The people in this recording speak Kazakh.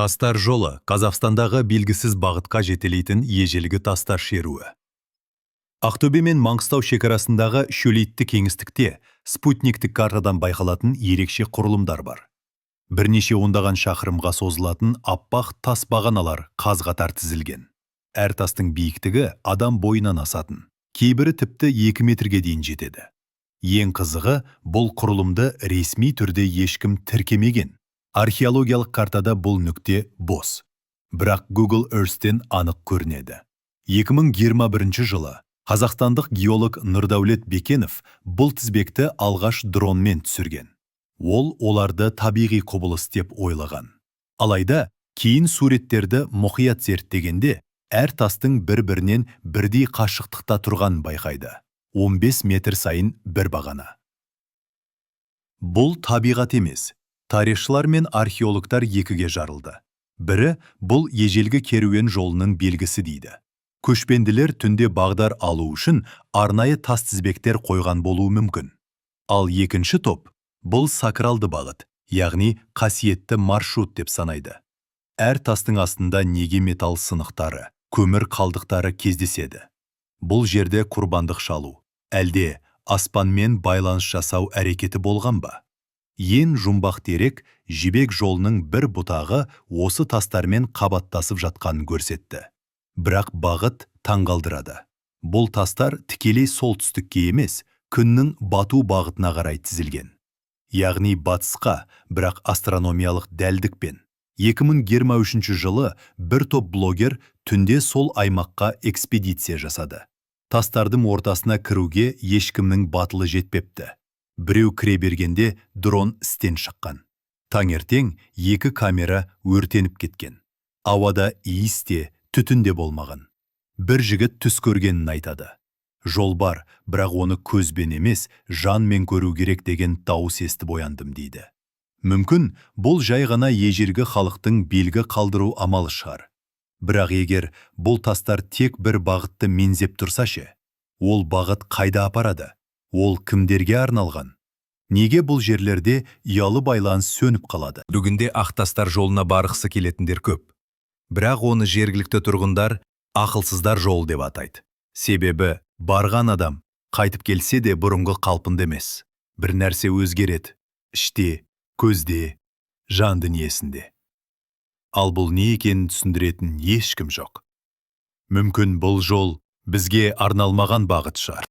Тастар жолы Қазақстандағы белгісіз бағытқа жетелейтін ежелгі тастар шеруі. Ақтөбе мен Маңғыстау шекарасындағы шөлейтті кеңістікте спутниктік картадан байқалатын ерекше құрылымдар бар. Бірнеше ондаған шақырымға созылатын аппақ тас бағаналар қаз-қатар тізілген. Әр тастың биіктігі адам бойынан асатын, кейбірі тіпті 2 метрге дейін жетеді. Ең қызығы, бұл құрылымды ресми түрде ешкім тіркемеген. Археологиялық картада бұл нүкте бос. Бірақ Google Earth'тен анық көрінеді. 2021 жылы қазақстандық геолог Нұрдәулет Бекенов бұл тізбекті алғаш дронмен түсірген. Ол оларды табиғи құбылыс деп ойлаған. Алайда, кейін суреттерді мұқият зерттегенде, әр тастың бір-бірінен бірдей қашықтықта тұрған байқайды. 15 метр сайын бір бағана. Бұл табиғат емес. Тарихшылар мен археологтар екіге жарылды. Бірі бұл ежелгі керуен жолының белгісі дейді. Көшпенділер түнде бағдар алу үшін арнайы тас тізбектер қойған болуы мүмкін. Ал екінші топ бұл сакралды бағыт, яғни қасиетті маршрут деп санайды. Әр тастың астында неге металл сынықтары, көмір қалдықтары кездеседі. Бұл жерде құрбандық шалу, әлде аспанмен байланыс жасау әрекеті болған ба? Ең жұмбақ дерек жібек жолының бір бұтағы осы тастармен қабаттасып жатқанын көрсетті. Бірақ бағыт таңғалдырады. Бұл тастар тікелей солтүстікке емес, күннің бату бағытына қарай тізілген. Яғни батысқа, бірақ астрономиялық дәлдікпен. 2023 жылы бір топ блогер түнде сол аймаққа экспедиция жасады. Тастардың ортасына кіруге ешкімнің батылы жетпепті. Біреу кіре бергенде дрон істен шыққан. Таңертең 2 камера өртеніп кеткен. Ауада иіс те, түтін де болмаған. Бір жігіт түс көргенін айтады. Жол бар, бірақ оны көзбен емес, жанмен көру керек деген дауыс естіп ояндым дейді. Мүмкін, бұл жай ғана ежелгі халықтың белгі қалдыру амалы шығар. Бірақ егер бұл тастар тек бір бағытты меңзеп тұрса ше, ол бағыт қайда апарады? Ол кімдерге арналған? Неге бұл жерлерде ұялы байланыс сөніп қалады? Бүгінде ақтастар жолына барғысы келетіндер көп. Бірақ оны жергілікті тұрғындар ақылсыздар жол деп атайды. Себебі барған адам қайтып келсе де бұрынғы қалпында емес. Бір нәрсе өзгереді. Іште, көзде, жан дүниесінде. Ал бұл не екенін түсіндіретін ешкім жоқ. Мүмкін бұл жол бізге арналмаған бағыт шығар.